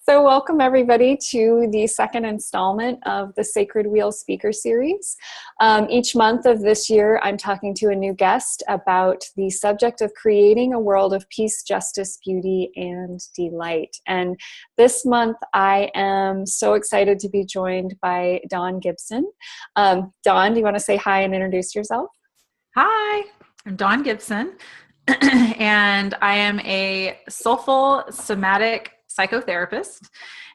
So welcome everybody to the second installment of the Sacred Wheel Speaker Series. Each month of this year, I'm talking to a new guest about the subject of creating a world of peace, justice, beauty, and delight. And this month, I am so excited to be joined by Dawn Gibson. Dawn, do you want to say hi and introduce yourself? Hi, I'm Dawn Gibson, and I am a soulful somatic psychotherapist,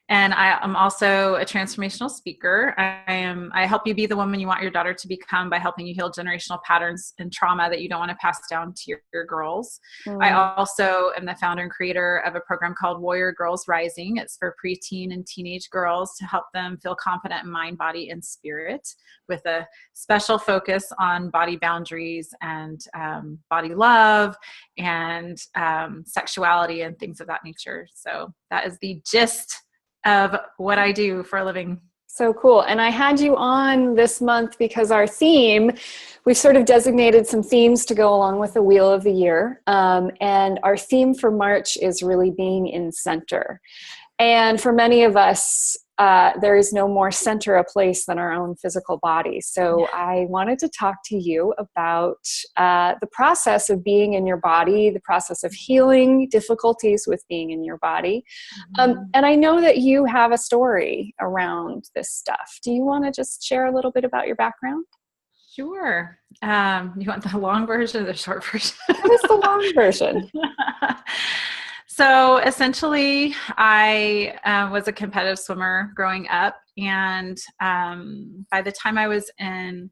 and I am also a transformational speaker. I help you be the woman you want your daughter to become by helping you heal generational patterns and trauma that you don't want to pass down to your girls. I also am the founder and creator of a program called Warrior Girls Rising. It's for preteen and teenage girls to help them feel confident in mind, body, and spirit, with a special focus on body boundaries and body love and sexuality and things of that nature. So that is the gist of what I do for a living. So cool. And I had you on this month because our theme, we've sort of designated some themes to go along with the Wheel of the Year. And our theme for March is really being in center. And for many of us, there is no more center a place than our own physical body. So I wanted to talk to you about the process of being in your body, the process of healing difficulties with being in your body. And I know that you have a story around this stuff. Do you want to just share a little bit about your background? Sure. You want the long version or the short version? What is the long version? So essentially, I was a competitive swimmer growing up, and by the time I was in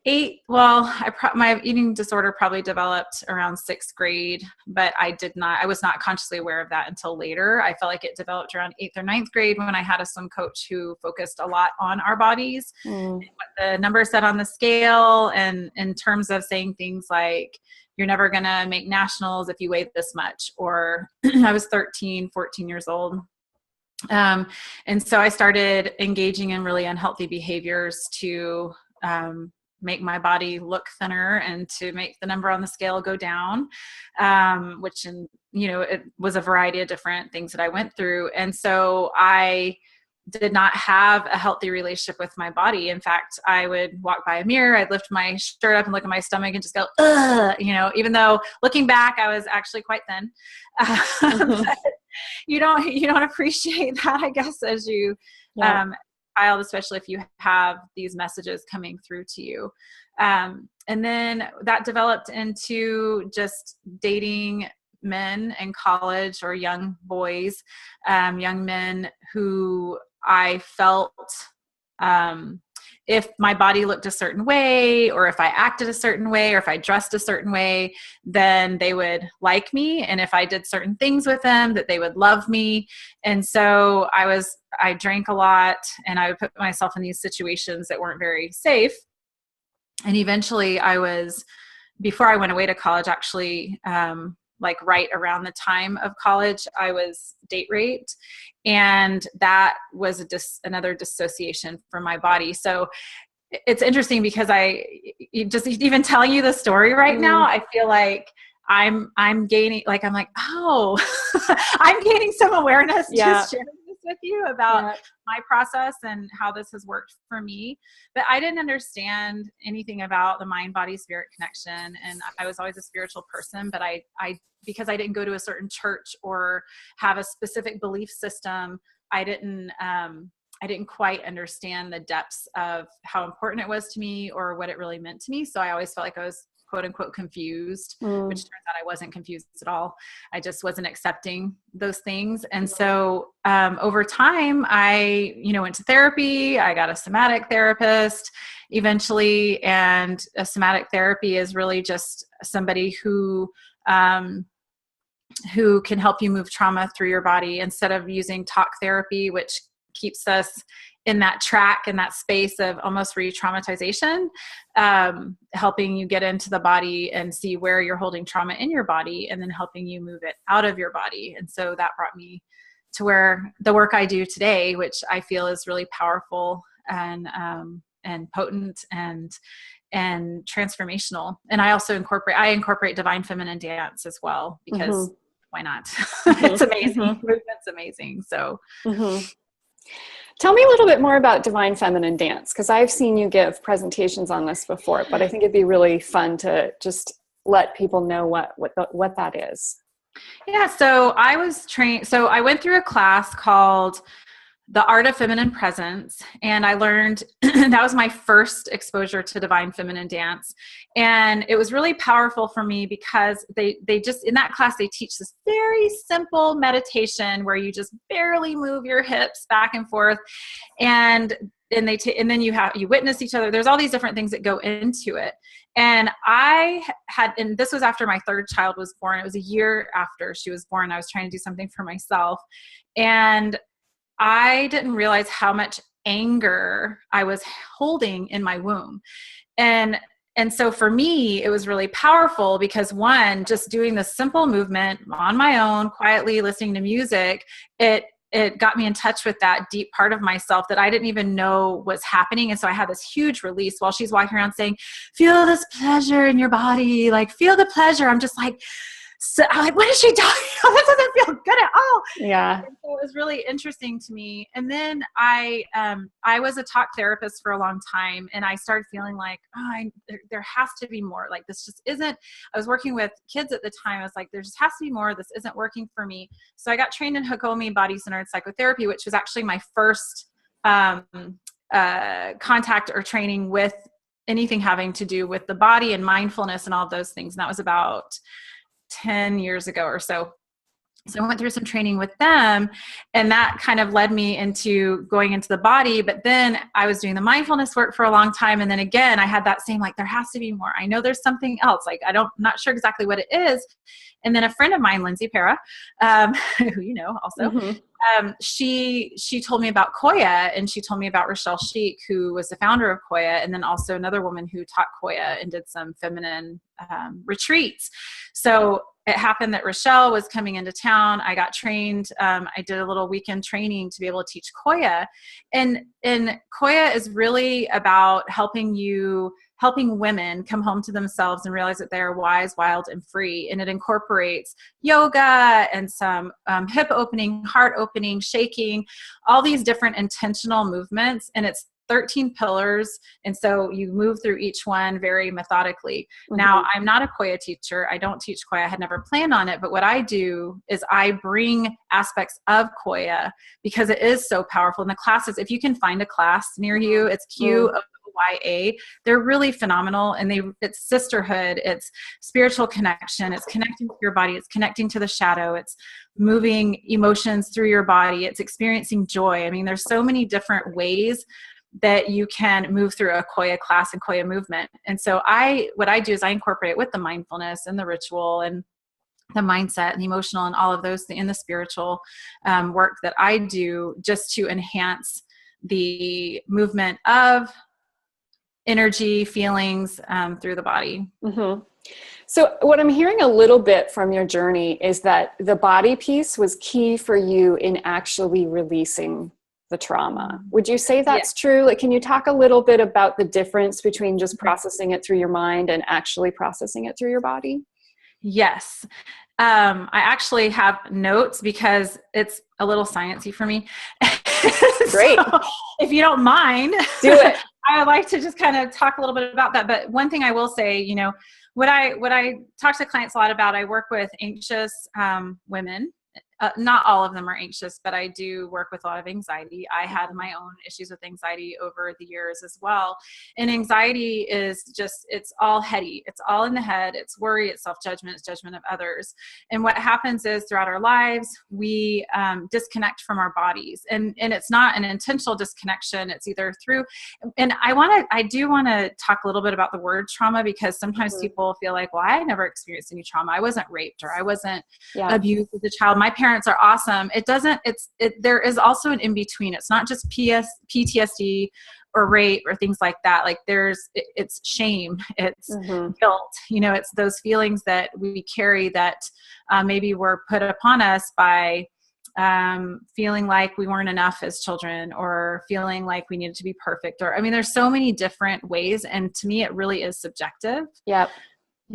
my eating disorder probably developed around sixth grade, but I was not consciously aware of that until later. I felt like it developed around eighth or ninth grade when I had a swim coach who focused a lot on our bodies, and what the numbers said on the scale, and in terms of saying things like, you're never going to make nationals if you weigh this much, or I was 13, 14 years old. And so I started engaging in really unhealthy behaviors to make my body look thinner and to make the number on the scale go down, which, it was a variety of different things that I went through. And so I did not have a healthy relationship with my body. In fact, I would walk by a mirror, I'd lift my shirt up and look at my stomach and just go, ugh, even though looking back, I was actually quite thin. But you don't appreciate that, I guess, as you, child, especially if you have these messages coming through to you. And then that developed into just dating men in college, or young boys, young men who I felt, if my body looked a certain way, or if I acted a certain way, or if I dressed a certain way, then they would like me. And if I did certain things with them, that they would love me. And so I drank a lot, and I would put myself in these situations that weren't very safe. And eventually before I went away to college, actually, like right around the time of college, I was date raped, and that was another dissociation from my body. So it's interesting because just even telling you the story right now, I feel like I'm gaining, like, I'm like, oh, I'm gaining some awareness just sharing this with you about my process and how this has worked for me. But I didn't understand anything about the mind, body, spirit connection. And I was always a spiritual person, but because I didn't go to a certain church or have a specific belief system, I didn't quite understand the depths of how important it was to me or what it really meant to me. So I always felt like I was quote unquote confused, which turns out I wasn't confused at all. I just wasn't accepting those things. And so over time, I went to therapy. I got a somatic therapist eventually. And a somatic therapy is really just somebody who can help you move trauma through your body, instead of using talk therapy, which keeps us in that track, in that space of almost re-traumatization, helping you get into the body and see where you're holding trauma in your body, and then helping you move it out of your body. And so that brought me to where the work I do today, which I feel is really powerful and potent and transformational. And I also incorporate divine feminine dance as well, because why not? Mm-hmm. It's amazing. Mm-hmm. Movement's amazing. So Mm-hmm. Tell me a little bit more about Divine Feminine Dance, because I've seen you give presentations on this before, but I think it'd be really fun to just let people know what that is. yeah, so I was trained. So I went through a class called The Art of Feminine Presence, and I learned that was my first exposure to Divine Feminine Dance. And it was really powerful for me because they just, in that class, they teach this very simple meditation where you just barely move your hips back and forth. And then you witness each other. There's all these different things that go into it. And and this was after my third child was born. It was a year after she was born. I was trying to do something for myself. And I didn't realize how much anger I was holding in my womb. And so for me, it was really powerful because, one, just doing this simple movement on my own, quietly listening to music, it got me in touch with that deep part of myself that I didn't even know was happening. And so I had this huge release while she's walking around saying, feel this pleasure in your body, like feel the pleasure. I'm just like, so I'm like, what is she talking about? That doesn't feel good at all. Yeah. And so it was really interesting to me. And then I was a talk therapist for a long time, and I started feeling like, there has to be more. Like, this just isn't. I was working with kids at the time. I was like, there just has to be more. This isn't working for me. So I got trained in Hakomi body-centered psychotherapy, which was actually my first contact or training with anything having to do with the body and mindfulness and all of those things. And that was about 10 years ago or so. So I went through some training with them, and that kind of led me into going into the body. But then I was doing the mindfulness work for a long time. And then again, I had that same, like, there has to be more. I know there's something else. Like, I'm not sure exactly what it is. And then a friend of mine, Lindsay Para, who you know also, she told me about Koya, and she told me about Rochelle Sheik, who was the founder of Koya, and then also another woman who taught Koya and did some feminine retreats. So it happened that Rochelle was coming into town. I got trained. I did a little weekend training to be able to teach Koya. And Koya is really about helping women come home to themselves and realize that they are wise, wild, and free. And it incorporates yoga and some hip opening, heart opening, shaking, all these different intentional movements. And it's 13 pillars. And so you move through each one very methodically. Mm-hmm. Now, I'm not a Koya teacher. I don't teach Koya. I had never planned on it. But what I do is I bring aspects of Koya because it is so powerful. In the classes, if you can find a class near you, it's QOYA. They're really phenomenal. And it's sisterhood. It's spiritual connection. It's connecting to your body. It's connecting to the shadow. It's moving emotions through your body. It's experiencing joy. I mean, there's so many different ways that you can move through a Koya class and Koya movement. And so what I do is I incorporate it with the mindfulness and the ritual and the mindset and the emotional and all of those in the spiritual work that I do, just to enhance the movement of energy, feelings through the body. Mm-hmm. So what I'm hearing a little bit from your journey is that the body piece was key for you in actually releasing the trauma. Would you say that's true? Like, can you talk a little bit about the difference between just processing it through your mind and actually processing it through your body? Yes. I actually have notes because it's a little sciencey for me. Great. So, if you don't mind, do it. I would like to just kind of talk a little bit about that. But one thing I will say, what I talk to clients a lot about, I work with anxious women. Not all of them are anxious, but I do work with a lot of anxiety. I had my own issues with anxiety over the years as well. And anxiety is just, it's all heady. It's all in the head. It's worry, it's self-judgment, it's judgment of others. And what happens is throughout our lives, we disconnect from our bodies. And it's not an intentional disconnection. It's either through, and I do want to talk a little bit about the word trauma, because sometimes people feel like, well, I never experienced any trauma. I wasn't raped, or I wasn't abused as a child. My parents are awesome. There is also an in-between. It's not just PTSD or rape or things like that. Like it's shame, it's guilt, it's those feelings that we carry that maybe were put upon us by feeling like we weren't enough as children, or feeling like we needed to be perfect, there's so many different ways. And to me, it really is subjective. Yep.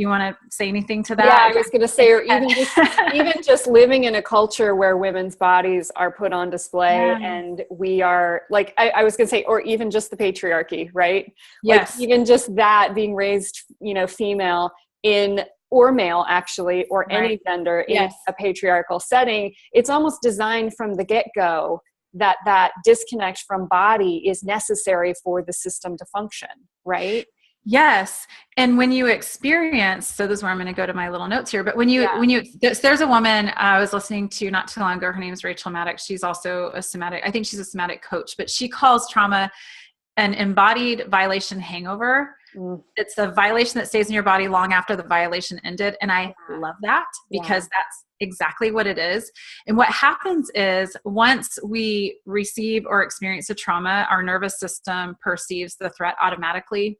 you want to say anything to Yeah, that? I was going to say, or even just living in a culture where women's bodies are put on display, Yeah. and we are like, I was going to say, or even just the patriarchy, right? Yes. Like even just that, being raised, female in, or male actually, or any gender in Yes. a patriarchal setting, it's almost designed from the get-go that disconnect from body is necessary for the system to function, right? Yes. And when you experience, so this is where I'm going to go to my little notes here, but there's a woman I was listening to not too long ago. Her name is Rachel Maddox. She's also I think she's a somatic coach, but she calls trauma an embodied violation hangover. It's a violation that stays in your body long after the violation ended. And I love that because that's exactly what it is. And what happens is once we receive or experience a trauma, our nervous system perceives the threat automatically.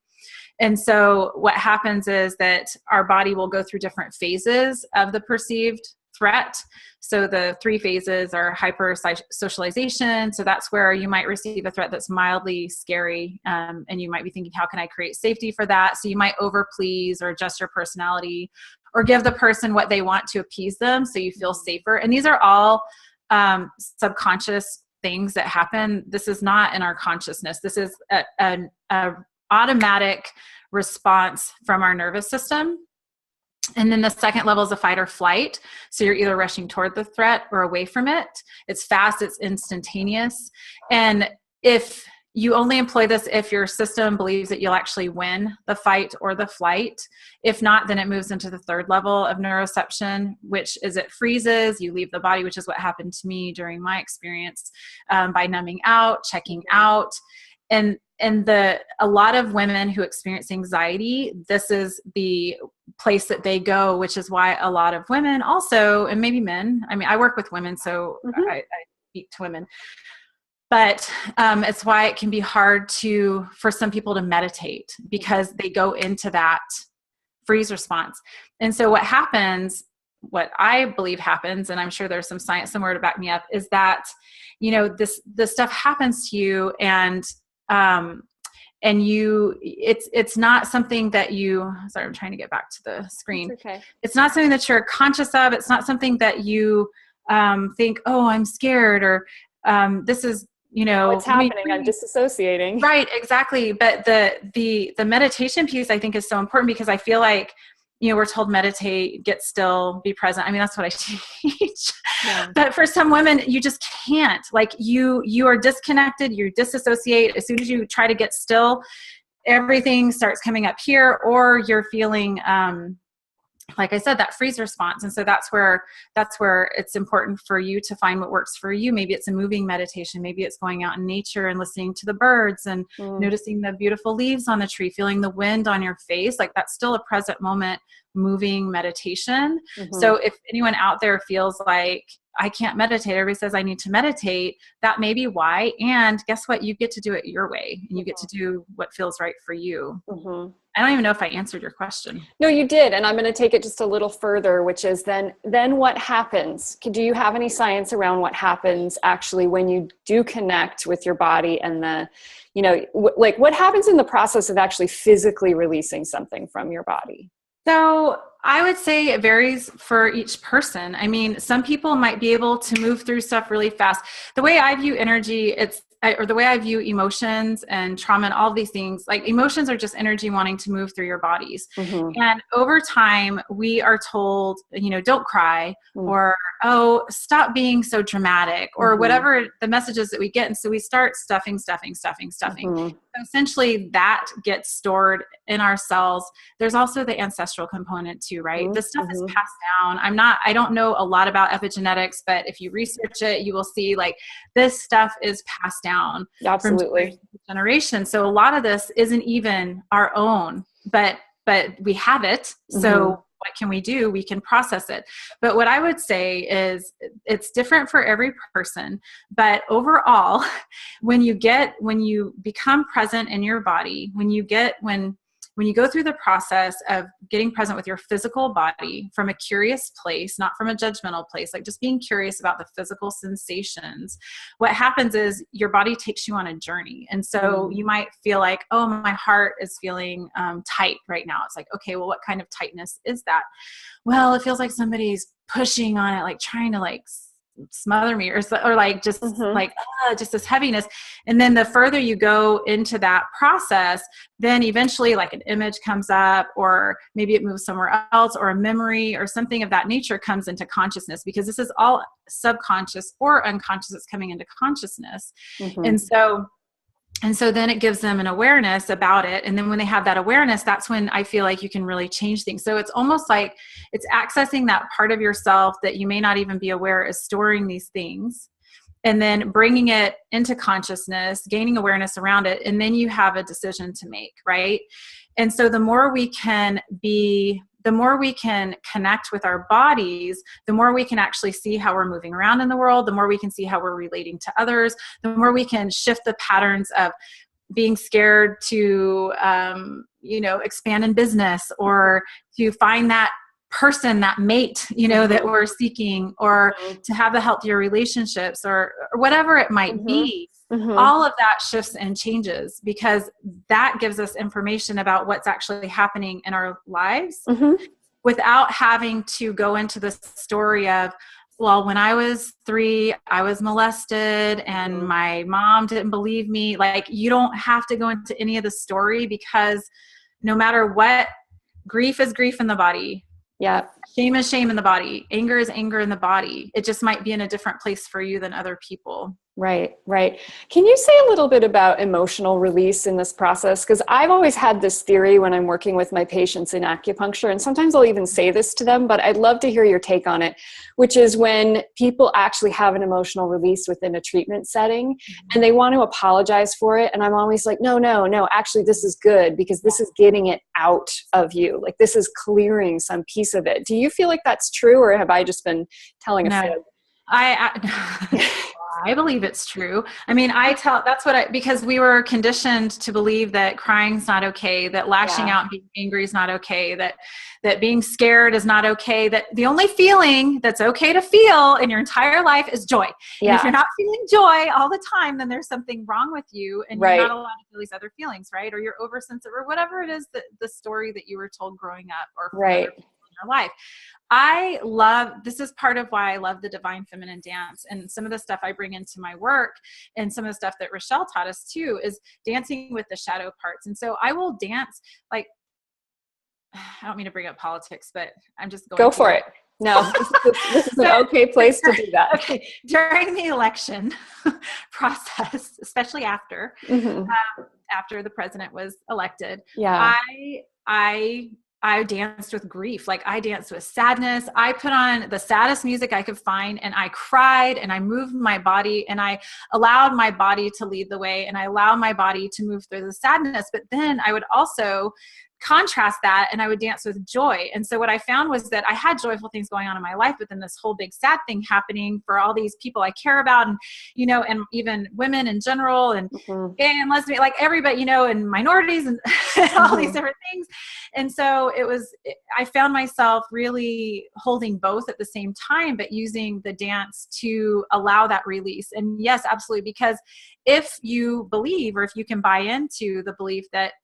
And so what happens is that our body will go through different phases of the perceived threat. So the 3 phases are hyper socialization. So that's where you might receive a threat that's mildly scary. And you might be thinking, how can I create safety for that? So you might over please or adjust your personality or give the person what they want to appease them so you feel safer. And these are all subconscious things that happen. This is not in our consciousness. This is an automatic response from our nervous system. And then the second level is a fight or flight. So you're either rushing toward the threat or away from it. It's fast, it's instantaneous. And if you only employ this if your system believes that you'll actually win the fight or the flight. If not, then it moves into the third level of neuroception, which is it freezes, you leave the body, which is what happened to me during my experience, by numbing out, checking out. And a lot of women who experience anxiety, this is the place that they go, which is why a lot of women also, and maybe men, I mean, I work with women, so I speak to women, but it's why it can be hard for some people to meditate because they go into that freeze response. And so what I believe happens, and I'm sure there's some science somewhere to back me up, is that, this stuff happens to you and it's not something that sorry, I'm trying to get back to the screen. It's okay. It's not something that you're conscious of. It's not something that you think, oh, I'm scared, or this is, what's happening? I'm disassociating. Right. Exactly. But the meditation piece I think is so important because I feel like, we're told meditate, get still, be present. I mean, that's what I teach. Yeah. But for some women, you just can't. Like you are disconnected, you disassociate. As soon as you try to get still, everything starts coming up here, or you're feeling, like I said, that freeze response. And so that's where it's important for you to find what works for you. Maybe it's a moving meditation. Maybe it's going out in nature and listening to the birds and noticing the beautiful leaves on the tree, feeling the wind on your face. Like that's still a present moment moving meditation. So if anyone out there feels like I can't meditate, everybody says I need to meditate, that may be why. And guess what? You get to do it your way and you get to do what feels right for you. I don't even know if I answered your question. No, you did. And I'm going to take it just a little further, which is then what happens? Do you have any science around what happens actually when you do connect with your body and what happens in the process of actually physically releasing something from your body? So I would say it varies for each person. I mean, some people might be able to move through stuff really fast. The way I view energy, or the way I view emotions and trauma and all these things, like emotions are just energy wanting to move through your bodies. And over time, we are told, don't cry, or, oh, stop being so dramatic, or whatever the messages that we get. And so we start stuffing. So essentially that gets stored in our cells. There's also the ancestral component too, right? This stuff is passed down. I don't know a lot about epigenetics, but if you research it, you will see like this stuff is passed down from generation. So a lot of this isn't even our own, but we have it. So what can we do? We can process it. But what I would say is it's different for every person. But overall, when you become present in your body, when when you go through the process of getting present with your physical body from a curious place, not from a judgmental place, like just being curious about the physical sensations, what happens is your body takes you on a journey. And so you might feel like, oh, my heart is feeling tight right now. It's like, okay, well, what kind of tightness is that? Well, it feels like somebody's pushing on it, like trying to like smother me or like just like just this heaviness. And then the further you go into that process, then eventually like an image comes up, or maybe it moves somewhere else, or a memory or something of that nature comes into consciousness, because this is all subconscious or unconscious that's coming into consciousness. And so then it gives them an awareness about it. And then when they have that awareness, that's when I feel like you can really change things. So it's almost like it's accessing that part of yourself that you may not even be aware is storing these things, and then bringing it into consciousness, gaining awareness around it. And then you have a decision to make, right? And so the more we can connect with our bodies, the more we can actually see how we're moving around in the world, the more we can see how we're relating to others, the more we can shift the patterns of being scared to, expand in business, or to find that person, that mate, that we're seeking, or to have the healthier relationships, or whatever it might be. All of that shifts and changes, because that gives us information about what's actually happening in our lives, without having to go into the story of, well, when I was 3, I was molested and my mom didn't believe me. Like, you don't have to go into any of the story, because no matter what, grief is grief in the body. Yeah. Shame is shame in the body. Anger is anger in the body. It just might be in a different place for you than other people. Right, right. Can you say a little bit about emotional release in this process? Because I've always had this theory when I'm working with my patients in acupuncture, and sometimes I'll even say this to them, but I'd love to hear your take on it, which is when people actually have an emotional release within a treatment setting and they want to apologize for it. And I'm always like, no, actually this is good, because this is getting it out of you. Like, this is clearing some piece of it. Do you feel like that's true, or have I just been telling a fib? I believe it's true. I mean, because we were conditioned to believe that crying's not okay, that lashing out and being angry is not okay, that being scared is not okay, that the only feeling that's okay to feel in your entire life is joy. And if you're not feeling joy all the time, then there's something wrong with you, and you're not allowed to feel these other feelings, right? Or you're oversensitive, or whatever it is, that the story that you were told growing up, or from other people in your life. This is part of why I love the divine feminine dance, and some of the stuff I bring into my work, and some of the stuff that Rochelle taught us too, is dancing with the shadow parts. And so I will dance, like, I don't mean to bring up politics, but I'm just going Go for it. No, this is an okay place to do that. Okay. During the election process, especially after the president was elected, I danced with grief. Like, I danced with sadness. I put on the saddest music I could find, and I cried, and I moved my body, and I allowed my body to lead the way, and I allowed my body to move through the sadness. But then I would also contrast that, and I would dance with joy. And so what I found was that I had joyful things going on in my life, but then this whole big sad thing happening for all these people I care about, and and even women in general, and gay and lesbian, like everybody, and minorities, and all these different things. And so I found myself really holding both at the same time, but using the dance to allow that release. And yes, absolutely, because if you believe, or if you can buy into the belief that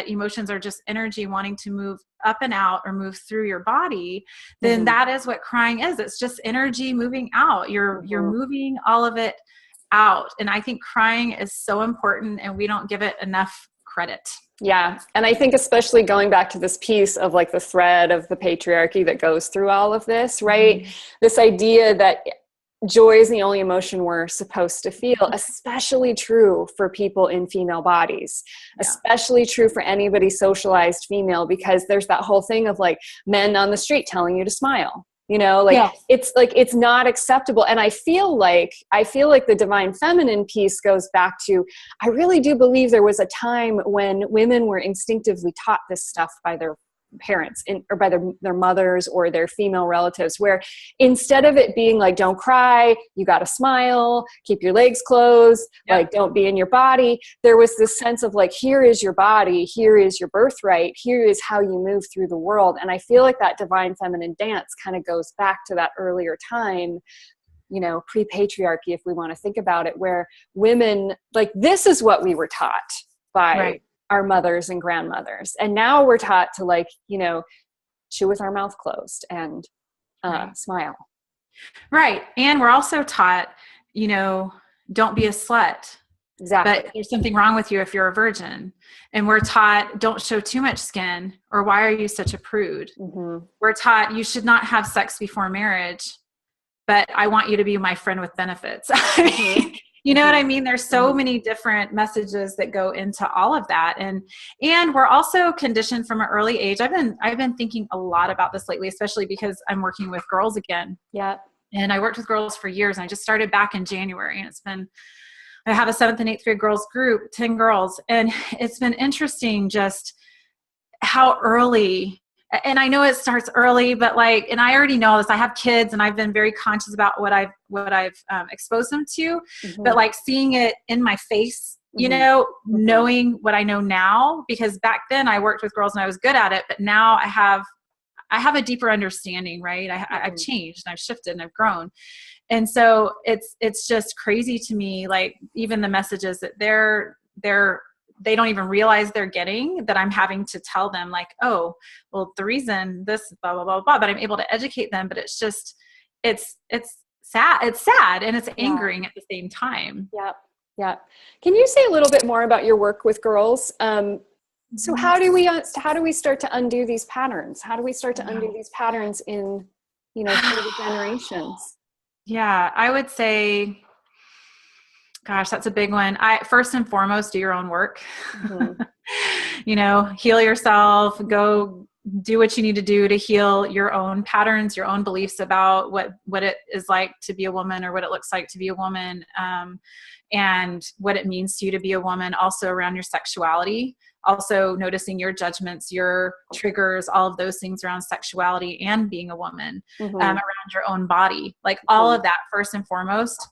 emotions are just energy wanting to move up and out, or move through your body, then that is what crying is. It's just energy moving out. You're moving all of it out. And I think crying is so important, and we don't give it enough credit. Yeah. And I think especially going back to this piece of like the thread of the patriarchy that goes through all of this, right? This idea that joy is the only emotion we're supposed to feel, especially true for people in female bodies, especially true for anybody socialized female, because there's that whole thing of like men on the street telling you to smile, it's not acceptable. And I feel like the divine feminine piece goes back to, I really do believe there was a time when women were instinctively taught this stuff by their parents or by their mothers or their female relatives, where instead of it being like, don't cry, you got to smile, keep your legs closed, like don't be in your body, there was this sense of like, here is your body, here is your birthright, here is how you move through the world. And I feel like that divine feminine dance kind of goes back to that earlier time, you know, pre-patriarchy, if we want to think about it, where women, like, this is what we were taught by our mothers and grandmothers. And now we're taught to, like, you know, chew with our mouth closed and smile. Right. And we're also taught, you know, don't be a slut. Exactly. But there's something wrong with you if you're a virgin. And we're taught, don't show too much skin, or why are you such a prude? We're taught you should not have sex before marriage, but I want you to be my friend with benefits. You know what I mean? There's so many different messages that go into all of that. And we're also conditioned from an early age. I've been thinking a lot about this lately, especially because I'm working with girls again. Yeah. And I worked with girls for years, and I just started back in January, and I have a 7th and 8th grade girls group, 10 girls. And it's been interesting just how early, and I know it starts early, but like, and I already know this, I have kids and I've been very conscious about what I've exposed them to, but like seeing it in my face, you know, knowing what I know now, because back then I worked with girls and I was good at it, but now I have a deeper understanding, right? I've changed and I've shifted and I've grown. And so it's just crazy to me, like even the messages that they don't even realize they're getting, that I'm having to tell them, like, oh, well, the reason this, blah, blah, blah, blah, but I'm able to educate them. But it's just, it's sad. It's sad and it's angering at the same time. Yeah. Yeah. Can you say a little bit more about your work with girls? So how do we start to undo these patterns? How do we start to undo these patterns in, you know, through the generations? Yeah, I would say, gosh, that's a big one. First and foremost, do your own work. You know, heal yourself, go do what you need to do to heal your own patterns, your own beliefs about what it is like to be a woman, or what it looks like to be a woman, and what it means to you to be a woman, also around your sexuality, also noticing your judgments, your triggers, all of those things around sexuality and being a woman, around your own body, like all of that. First and foremost,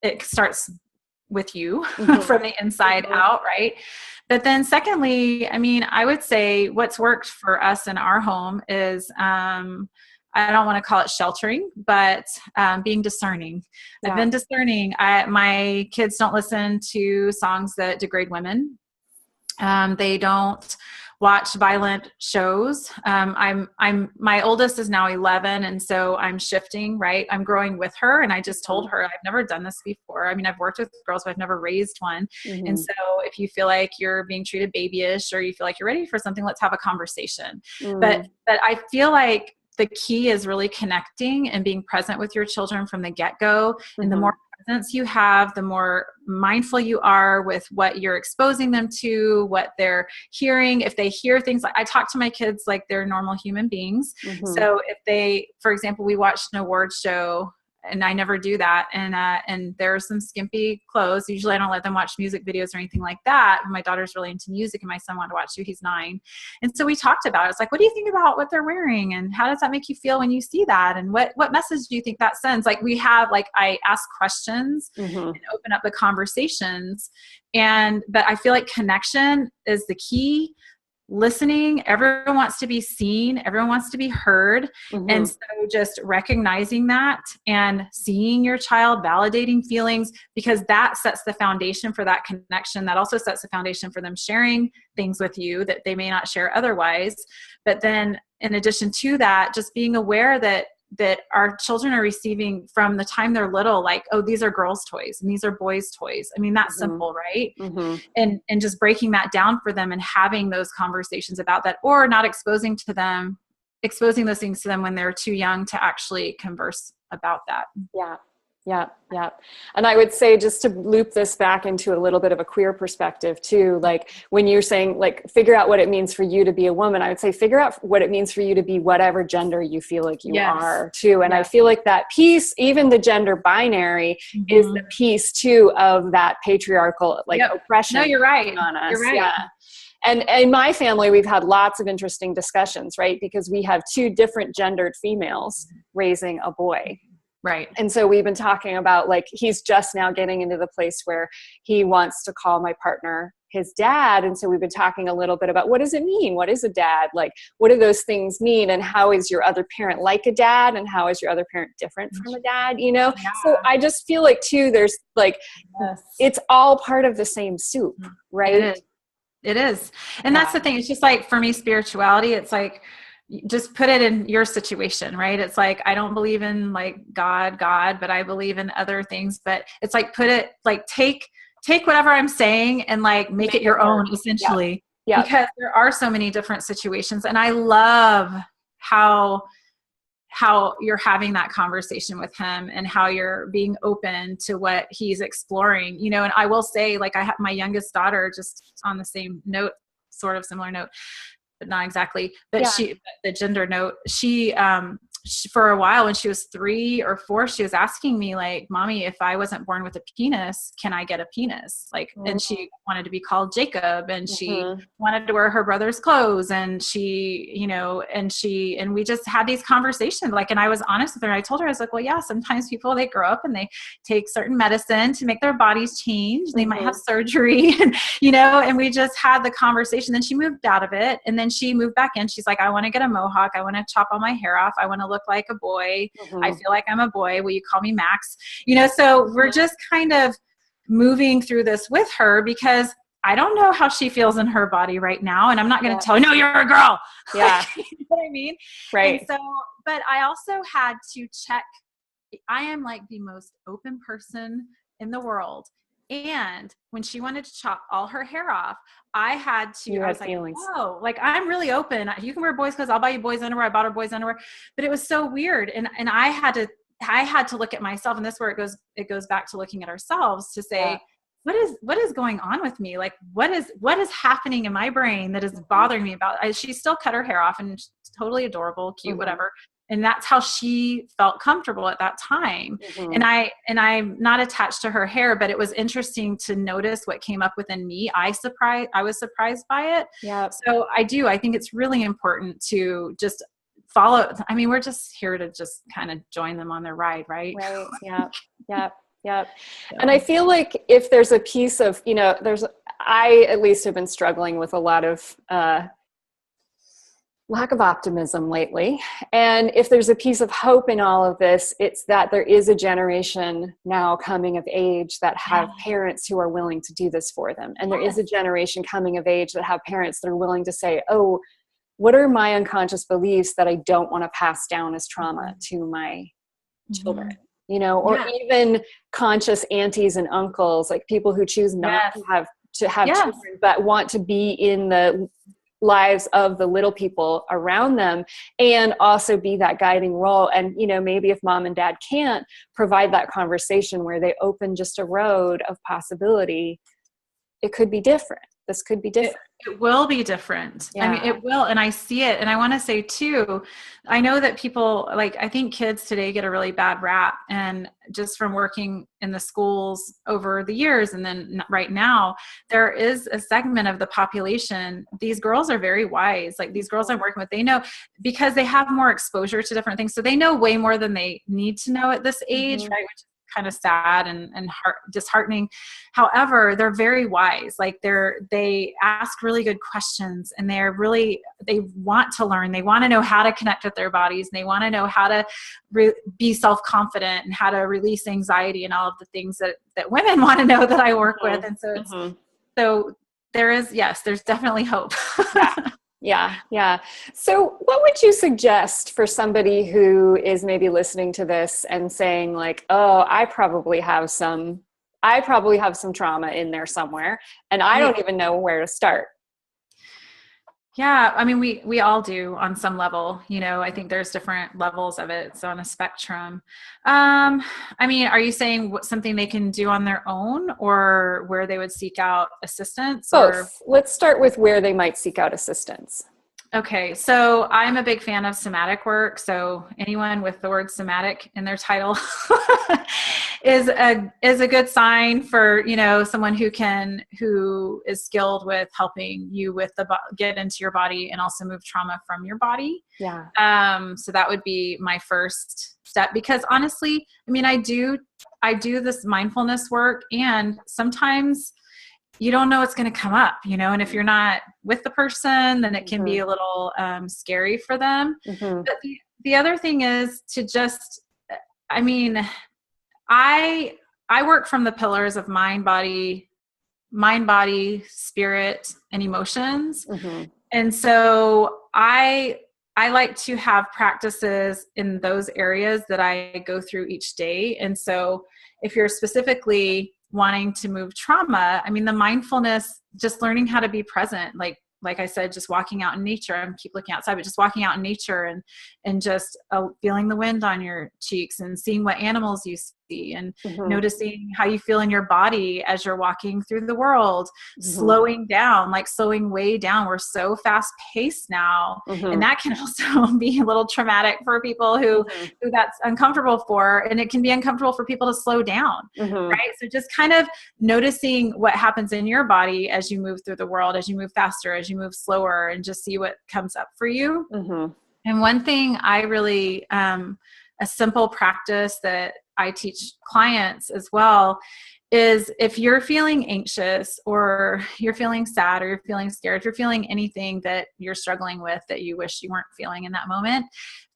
it starts with you from the inside out, right? But then secondly, I mean, I would say what's worked for us in our home is, I don't want to call it sheltering, but being discerning. Yeah. I've been discerning. My kids don't listen to songs that degrade women. They don't watch violent shows. My oldest is now 11. And so I'm shifting, right? I'm growing with her. And I just told her, I've never done this before. I mean, I've worked with girls, but I've never raised one. And so if you feel like you're being treated babyish, or you feel like you're ready for something, let's have a conversation. But I feel like the key is really connecting and being present with your children from the get-go. And the more presence you have, the more mindful you are with what you're exposing them to, what they're hearing. If they hear things, like I talk to my kids like they're normal human beings. So if they, for example, we watched an awards show, and I never do that. And there's some skimpy clothes. Usually I don't let them watch music videos or anything like that. My daughter's really into music, and my son wanted to watch too. He's 9. And so we talked about it. It's like, what do you think about what they're wearing? And how does that make you feel when you see that? And what message do you think that sends? Like I ask questions and open up the conversations. But I feel like connection is the key. Listening, everyone wants to be seen, everyone wants to be heard. And so just recognizing that and seeing your child, validating feelings, because that sets the foundation for that connection. That also sets the foundation for them sharing things with you that they may not share otherwise. But then in addition to that, just being aware that our children are receiving from the time they're little, like, oh, these are girls' toys and these are boys' toys. I mean, that's simple, right? And just breaking that down for them and having those conversations about that, or not exposing those things to them when they're too young to actually converse about that. Yeah. And I would say, just to loop this back into a little bit of a queer perspective too, like when you're saying, like, figure out what it means for you to be a woman, I would say figure out what it means for you to be whatever gender you feel like you are too. And I feel like that piece, even the gender binary, is the piece too of that patriarchal oppression. No, you're right. On us. You're right. Yeah. And in my family, we've had lots of interesting discussions, right? Because we have two different gendered females raising a boy. Right. And so we've been talking about, like, he's just now getting into the place where he wants to call my partner his dad. And so we've been talking a little bit about, what does it mean? What is a dad? Like, what do those things mean? And how is your other parent like a dad? And how is your other parent different from a dad? You know? Yeah. So I just feel like too, there's like, it's all part of the same soup, right? It is. And that's the thing. It's just like, for me, spirituality, it's like, just put it in your situation, right? It's like, I don't believe in like God, but I believe in other things. But it's like, put it, like, take whatever I'm saying and like make it your own, essentially. Yeah. Because there are so many different situations. And I love how you're having that conversation with him and how you're being open to what he's exploring, you know. And I will say, like, I have my youngest daughter, just on the same note, sort of similar note, but not exactly, but the gender note, she, for a while when she was 3 or 4, she was asking me, like, Mommy, if I wasn't born with a penis, can I get a penis? Like, and she wanted to be called Jacob, and she wanted to wear her brother's clothes, and she, you know, and we just had these conversations, like, and I was honest with her. I told her, I was like, well, yeah, sometimes people, they grow up and they take certain medicine to make their bodies change. They might have surgery, and, you know, and we just had the conversation. Then she moved out of it, and then she moved back in. She's like, I want to get a mohawk. I want to chop all my hair off. I want to look like a boy. I feel like I'm a boy. Will you call me Max? You know, so we're just kind of moving through this with her, because I don't know how she feels in her body right now. And I'm not going to tell her, no, you're a girl. Yeah. You know what I mean? Right. And so, but I also had to check. I am like the most open person in the world. And when she wanted to chop all her hair off, I had to, I was like, whoa, like, I'm really open. You can wear boys' clothes. I'll buy you boys' underwear. I bought her boys' underwear, but it was so weird. And I had to look at myself, and this is where it goes back to looking at ourselves to say, what is going on with me? Like, what is happening in my brain that is bothering me about, she still cut her hair off, and she's totally adorable, cute, whatever. And that's how she felt comfortable at that time. And I'm not attached to her hair, but it was interesting to notice what came up within me. I was surprised by it. Yeah. So I think it's really important to just follow. I mean, we're just here to just kind of join them on their ride, right? Right. Yeah. Yeah. Yeah. And I feel like if there's a piece of, you know, I at least have been struggling with a lot of, lack of optimism lately. And if there's a piece of hope in all of this, it's that there is a generation now coming of age that have parents who are willing to do this for them. And there is a generation coming of age that have parents that are willing to say, oh, what are my unconscious beliefs that I don't want to pass down as trauma to my children? You know, or even conscious aunties and uncles, like people who choose not to have children, but want to be in the lives of the little people around them, and also be that guiding role. And, you know, maybe if mom and dad can't provide that conversation where they open just a road of possibility, it could be different. This could be different. It will be different. I mean, it will. And I see it. And I want to say too, I know that people, like, I think kids today get a really bad rap, and just from working in the schools over the years, and then right now, there is a segment of the population. These girls are very wise. Like, these girls I'm working with, they know, because they have more exposure to different things. So they know way more than they need to know at this age, right? Which is kind of sad and disheartening. However, they're very wise. Like, they ask really good questions, and they want to learn. They want to know how to connect with their bodies, and they want to know how to be self-confident and how to release anxiety and all of the things that women want to know that I work with. And so so there's definitely hope. Yeah. So what would you suggest for somebody who is maybe listening to this and saying, like, oh, I probably have some trauma in there somewhere, and I don't even know where to start? Yeah. I mean, we all do on some level, you know. I think there's different levels of it. It's on a spectrum. I mean, are you saying something they can do on their own, or where they would seek out assistance? Both. Let's start with where they might seek out assistance. Okay, so I'm a big fan of somatic work. So anyone with the word somatic in their title is a good sign for, someone who is skilled with helping you with get into your body and also move trauma from your body. Yeah. So that would be my first step, because honestly, I mean, I do this mindfulness work, and sometimes you don't know what's going to come up, and if you're not with the person, then it can be a little scary for them. But the other thing is to just, I mean, I work from the pillars of mind, body, spirit, and emotions. And so I like to have practices in those areas that I go through each day. And so if you're specifically wanting to move trauma, I mean, the mindfulness, just learning how to be present, like I said, just walking out in nature. I keep looking outside, but just walking out in nature and just feeling the wind on your cheeks and seeing what animals you see and noticing how you feel in your body as you're walking through the world, slowing down, slowing way down. We're so fast paced now. And that can also be a little traumatic for people who that's uncomfortable for. And it can be uncomfortable for people to slow down. Right. So just kind of noticing what happens in your body as you move through the world, as you move faster, as you move slower, and just see what comes up for you. And one thing I really, a simple practice that I teach clients as well is, if you're feeling anxious or you're feeling sad or you're feeling scared, if you're feeling anything that you're struggling with that you wish you weren't feeling in that moment,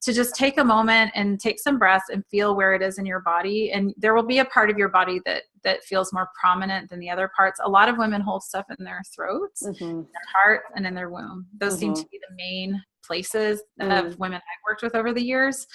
to just take a moment and take some breaths and feel where it is in your body. And there will be a part of your body that feels more prominent than the other parts. A lot of women hold stuff in their throats, in their heart, and in their womb. Those seem to be the main places of women I've worked with over the years.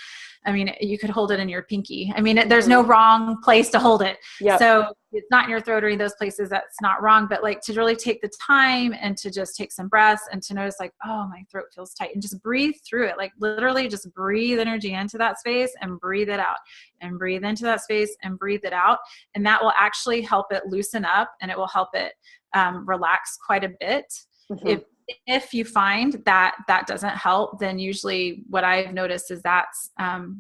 I mean, you could hold it in your pinky. I mean, there's no wrong place to hold it. So it's not in your throat or in those places. That's not wrong. But to really take the time and to just take some breaths and to notice oh, my throat feels tight, and just breathe through it. Literally just breathe energy into that space and breathe it out, and breathe into that space and breathe it out. And that will actually help it loosen up, and it will help it relax quite a bit. If you find that doesn't help, then usually what I've noticed is that's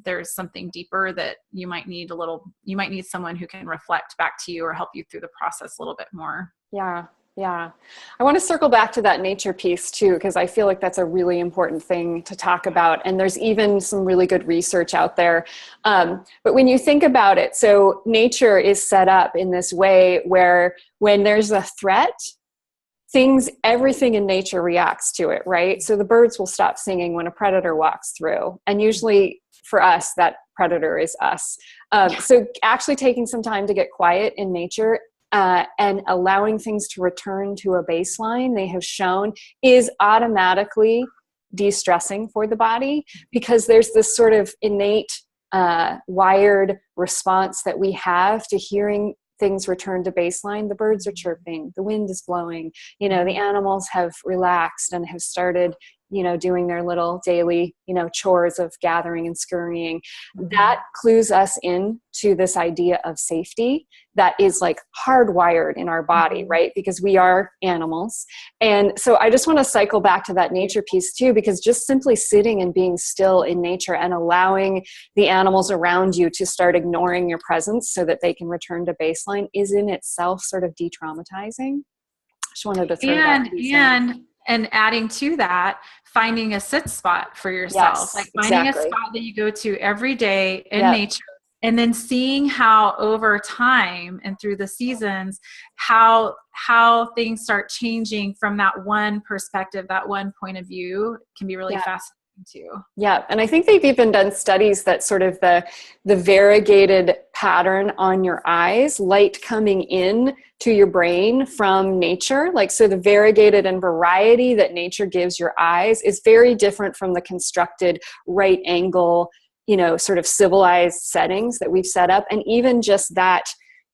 there's something deeper that you might need someone who can reflect back to you or help you through the process a little bit more. Yeah. I want to circle back to that nature piece too, because I feel like that's a really important thing to talk about. And there's even some really good research out there. But when you think about it, so nature is set up in this way where when there's a threat, everything in nature reacts to it, right? So the birds will stop singing when a predator walks through. And usually for us, that predator is us. So actually taking some time to get quiet in nature and allowing things to return to a baseline, they have shown, is automatically de-stressing for the body, because there's this sort of innate wired response that we have to hearing things return to baseline. The birds are chirping, the wind is blowing, the animals have relaxed and have started, doing their little daily, chores of gathering and scurrying. That clues us in to this idea of safety that is hardwired in our body, right? Because we are animals. And so I just want to cycle back to that nature piece too, because just simply sitting and being still in nature and allowing the animals around you to start ignoring your presence so that they can return to baseline is in itself sort of de-traumatizing. Just wanted to throw that piece in. And adding to that, finding a sit spot for yourself, finding a spot that you go to every day in nature, and then seeing how over time and through the seasons, how things start changing from that one perspective, that one point of view, can be really fascinating too. Yeah. And I think they've even done studies that sort of the variegated pattern on your eyes, light coming in to your brain from nature, so the variegated and variety that nature gives your eyes is very different from the constructed right angle, sort of civilized settings that we've set up. And even just that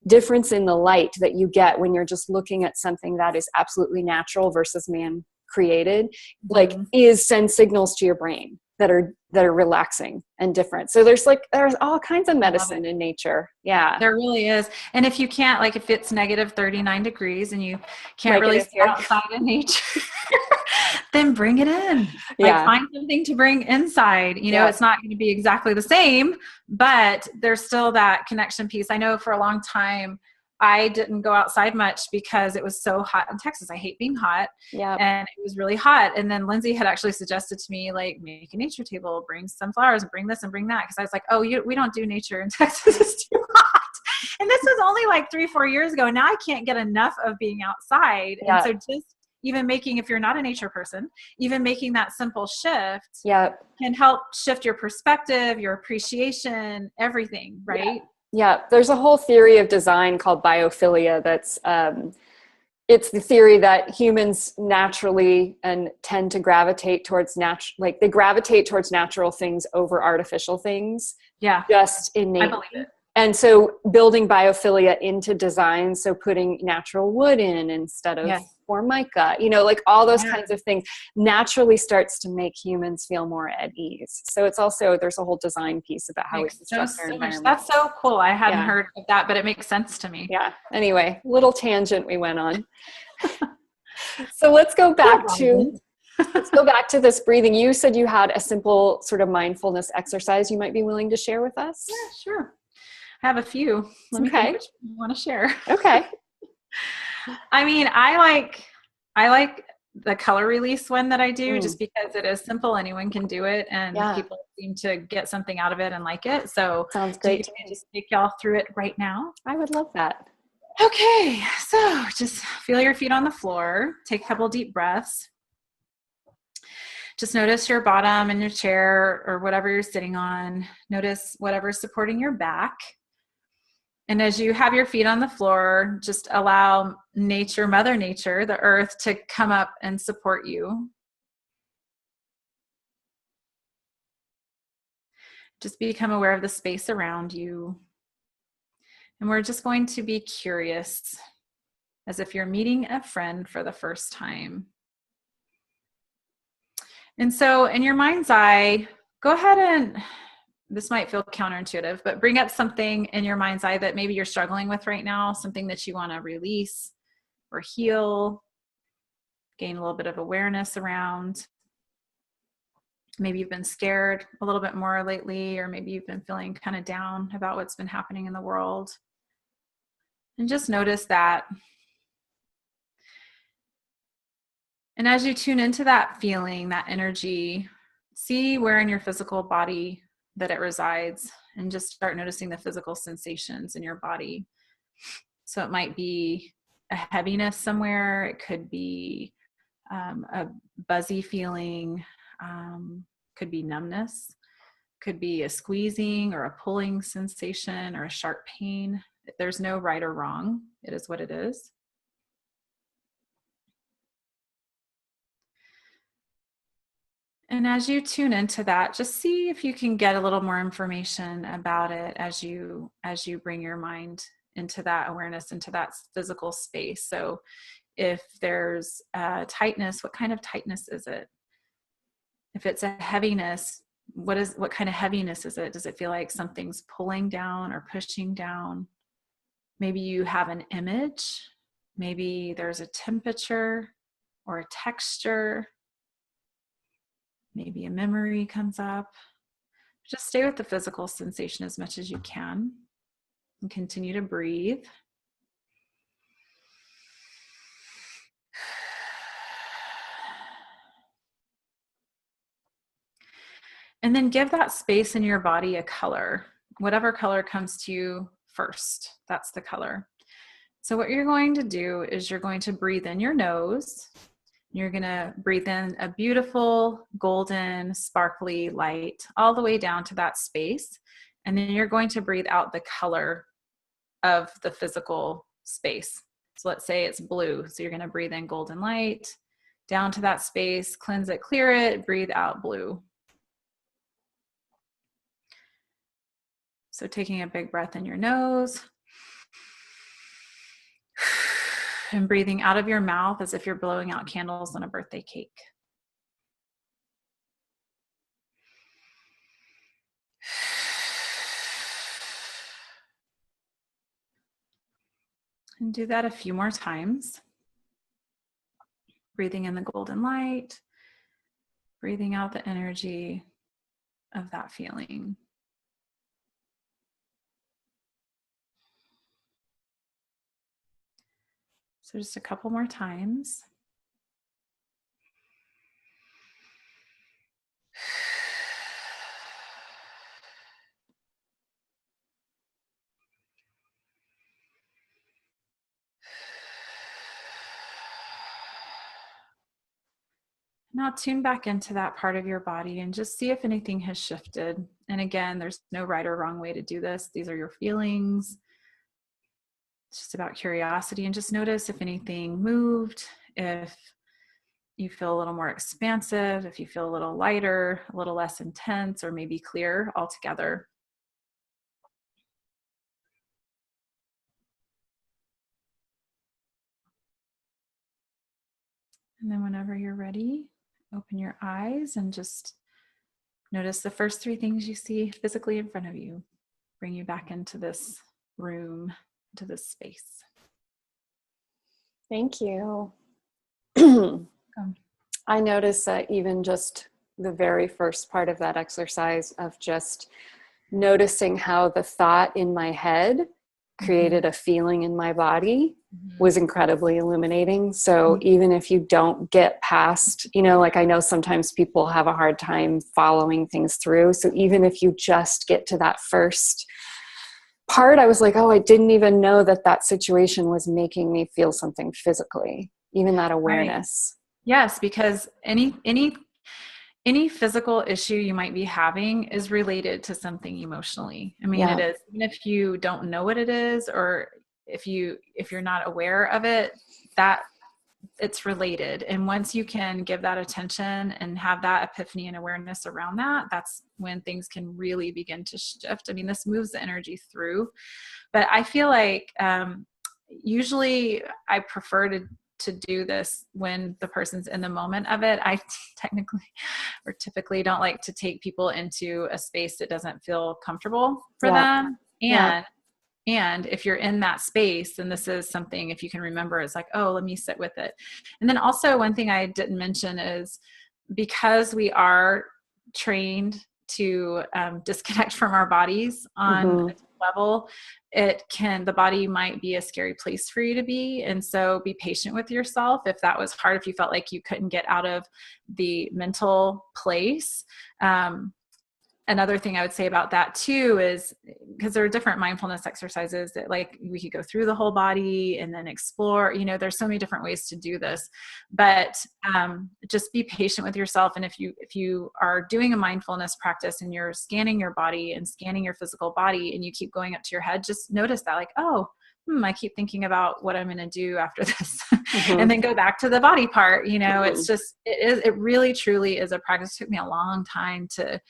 difference in the light that you get when you're just looking at something that is absolutely natural versus man created, sends signals to your brain. that are relaxing and different. So there's all kinds of medicine in nature. Yeah. There really is. And if you can't, like if it's negative 39 degrees and you can't really sit outside in nature, then bring it in. Like find something to bring inside. You know, it's not going to be exactly the same, but there's still that connection piece. I know for a long time, I didn't go outside much because it was so hot in Texas. I hate being hot. Yeah. And it was really hot. And then Lindsay had actually suggested to me, like, make a nature table, bring some flowers and bring this and bring that. Cause I was like, oh, we don't do nature in Texas. It's too hot. And this was only like 3-4 years ago. Now I can't get enough of being outside. Yeah. And so just even making, if you're not a nature person, even making that simple shift can help shift your perspective, your appreciation, everything. Right. Yeah, there's a whole theory of design called biophilia that's it's the theory that humans naturally and tend to gravitate towards they gravitate towards natural things over artificial things. Yeah. Just innately. I believe it. And so building biophilia into design, so putting natural wood in instead of formica, like all those kinds of things naturally starts to make humans feel more at ease. So it's also, there's a whole design piece about how we construct our environment. That's so cool. I hadn't heard of that, but it makes sense to me. Yeah. Anyway, little tangent we went on. So let's go back to this breathing. You said you had a simple sort of mindfulness exercise you might be willing to share with us. Yeah, sure. I have a few. Let me think which you want to share. Okay. I mean, I like the color release one that I do just because it is simple. Anyone can do it, and people seem to get something out of it and like it. So sounds great. Do you just take y'all through it right now? I would love that. Okay. So just feel your feet on the floor. Take a couple deep breaths. Just notice your bottom in your chair or whatever you're sitting on. Notice whatever's supporting your back. And as you have your feet on the floor, just allow nature, Mother Nature, the earth, to come up and support you. Just become aware of the space around you. And we're just going to be curious, as if you're meeting a friend for the first time. And so in your mind's eye, go ahead and, this might feel counterintuitive, but bring up something in your mind's eye that maybe you're struggling with right now, something that you want to release or heal, gain a little bit of awareness around. Maybe you've been scared a little bit more lately, or maybe you've been feeling kind of down about what's been happening in the world. And just notice that. And as you tune into that feeling, that energy, see where in your physical body that it resides, and just start noticing the physical sensations in your body. So it might be a heaviness somewhere. It could be a buzzy feeling, could be numbness, could be a squeezing or a pulling sensation or a sharp pain. There's no right or wrong. It is what it is. And as you tune into that, just see if you can get a little more information about it as you bring your mind into that awareness, into that physical space. So if there's tightness, what kind of tightness is it? If it's a heaviness, what kind of heaviness is it? Does it feel like something's pulling down or pushing down? Maybe you have an image. Maybe there's a temperature or a texture. Maybe a memory comes up. Just stay with the physical sensation as much as you can and continue to breathe. And then give that space in your body a color. Whatever color comes to you first, that's the color. So what you're going to do is you're going to breathe in your nose. You're going to breathe in a beautiful, golden, sparkly light all the way down to that space. And then you're going to breathe out the color of the physical space. So let's say it's blue. So you're going to breathe in golden light down to that space, cleanse it, clear it, breathe out blue. So taking a big breath in your nose and breathing out of your mouth as if you're blowing out candles on a birthday cake. And do that a few more times. Breathing in the golden light, breathing out the energy of that feeling. So just a couple more times. Now tune back into that part of your body and just see if anything has shifted. And again, there's no right or wrong way to do this. These are your feelings. It's just about curiosity, and just notice if anything moved, if you feel a little more expansive, if you feel a little lighter, a little less intense, or maybe clear altogether. And then whenever you're ready, open your eyes and just notice the first three things you see physically in front of you. Bring you back into this room, into this space. Thank you. Welcome. I noticed that even just the very first part of that exercise of just noticing how the thought in my head created a feeling in my body was incredibly illuminating. So even if you don't get past, like I know sometimes people have a hard time following things through. So even if you just get to that first part, I was like, oh, I didn't even know that situation was making me feel something physically, even that awareness. Right. Yes, because any physical issue you might be having is related to something emotionally. I mean, It is, even if you don't know what it is, or if you're not aware of it, that it's related. And once you can give that attention and have that epiphany and awareness around that, that's when things can really begin to shift. I mean, this moves the energy through, but I feel like usually I prefer to do this when the person's in the moment of it. I typically don't like to take people into a space that doesn't feel comfortable for them. And if you're in that space, then this is something, if you can remember, it's like, oh, let me sit with it. And then also one thing I didn't mention is, because we are trained to disconnect from our bodies on a level, the body might be a scary place for you to be. And so be patient with yourself. If that was hard, if you felt like you couldn't get out of the mental place, another thing I would say about that too is, because there are different mindfulness exercises that, like, we could go through the whole body and then explore, there's so many different ways to do this, but just be patient with yourself. And if you are doing a mindfulness practice and you're scanning your body and scanning your physical body and you keep going up to your head, just notice that, like, oh, I keep thinking about what I'm going to do after this, and then go back to the body part. It's just, it really truly is a practice. It took me a long time to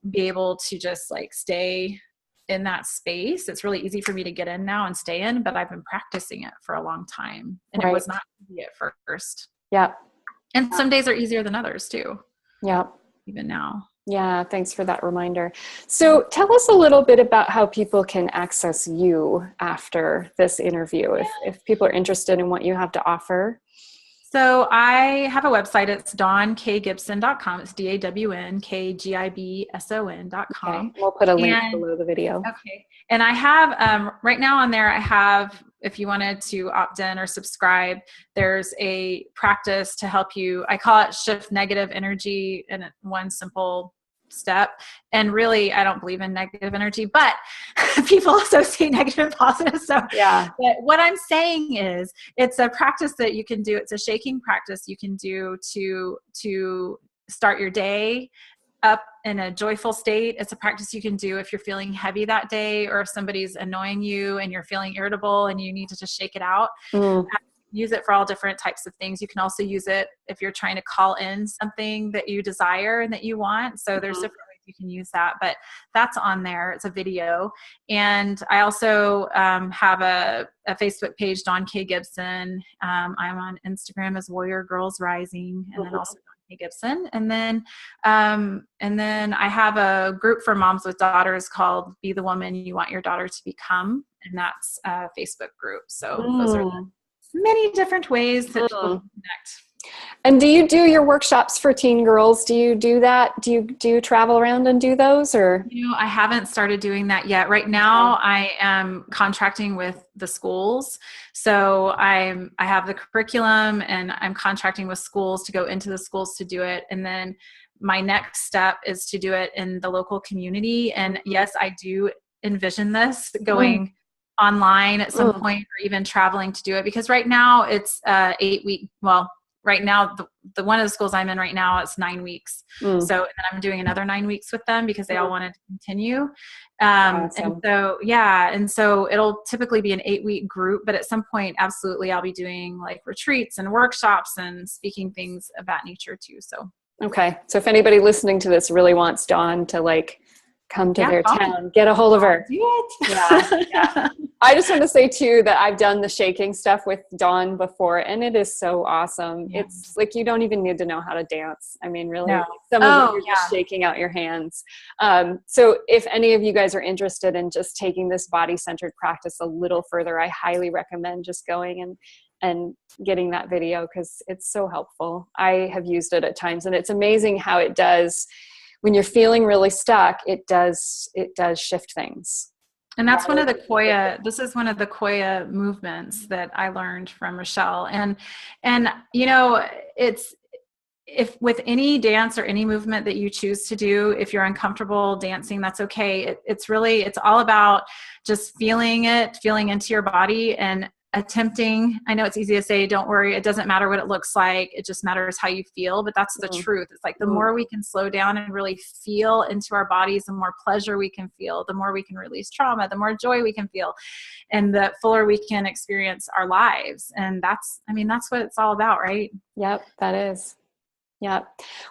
be able to just like stay in that space. It's really easy for me to get in now and stay in, but I've been practicing it for a long time, and it was not easy at first. Yeah. And some days are easier than others too. Yeah. Even now. Yeah. Thanks for that reminder. So tell us a little bit about how people can access you after this interview, if people are interested in what you have to offer. So I have a website. It's dawnkgibson.com. It's DAWNKGIBSON.com. Okay. We'll put a link below the video. Okay. And I have, right now on there, I have, if you wanted to opt in or subscribe, there's a practice to help you. I call it shift negative energy in one simple step. And really, I don't believe in negative energy, but people associate negative and positive. So yeah. But what I'm saying is, it's a practice that you can do. It's a shaking practice you can do to start your day up in a joyful state. It's a practice you can do if you're feeling heavy that day, or if somebody's annoying you and you're feeling irritable and you need to just shake it out. Use it for all different types of things. You can also use it if you're trying to call in something that you desire and that you want. So there's different ways you can use that, but that's on there. It's a video. And I also have a Facebook page, Dawn K. Gibson. I'm on Instagram as Warrior Girls Rising, and then also Gibson. And then I have a group for moms with daughters called Be the Woman You Want Your Daughter to Become. And that's a Facebook group. So those are many different ways that people can connect. And do you do your workshops for teen girls? Do you do that? Do you travel around and do those, or? I haven't started doing that yet. Right now, I am contracting with the schools. So I have the curriculum, and I'm contracting with schools to go into the schools to do it. And then my next step is to do it in the local community. And yes, I do envision this going online at some point, or even traveling to do it, because right now it's 8 week. Well, right now, the one of the schools I'm in right now, it's 9 weeks. So and then I'm doing another 9 weeks with them because they all wanted to continue. Awesome. And so it'll typically be an 8-week group, but at some point, absolutely, I'll be doing like retreats and workshops and speaking things of that nature too. So. Okay. So if anybody listening to this really wants Dawn to like come to their town, get a hold of her. Do it. Yeah. I just want to say too that I've done the shaking stuff with Dawn before, and it is so awesome. Yeah. It's like you don't even need to know how to dance. I mean, really, some of it you're just shaking out your hands. So if any of you guys are interested in just taking this body-centered practice a little further, I highly recommend just going and getting that video, because it's so helpful. I have used it at times, and it's amazing how it does. When you're feeling really stuck, it does shift things. And that's one of the Koya, this is one of the Koya movements that I learned from Rochelle. And it's, if with any dance or any movement that you choose to do, if you're uncomfortable dancing, that's okay. It's all about just feeling into your body and attempting. I know it's easy to say, don't worry, it doesn't matter what it looks like, it just matters how you feel, but that's the truth. It's like the more we can slow down and really feel into our bodies, the more pleasure we can feel, the more we can release trauma, the more joy we can feel, and the fuller we can experience our lives. And that's what it's all about, right? Yep, that is. Yeah.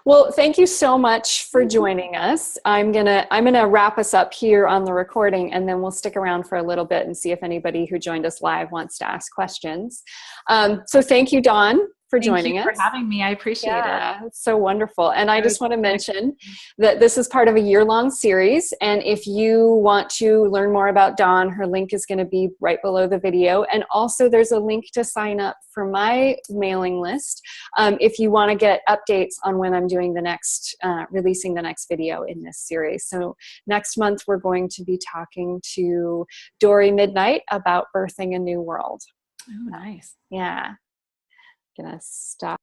Well, thank you so much for joining us. I'm gonna wrap us up here on the recording, and then we'll stick around for a little bit and see if anybody who joined us live wants to ask questions. So thank you, Dawn, for joining us. Thank you for having me. I appreciate it. It's so wonderful. And I just want to mention that this is part of a year-long series. And if you want to learn more about Dawn, her link is going to be right below the video. And also there's a link to sign up for my mailing list if you want to get updates on when I'm doing the next, releasing the next video in this series. So next month, we're going to be talking to Dory Midnight about birthing a new world. Oh, nice. Yeah. Gonna stop.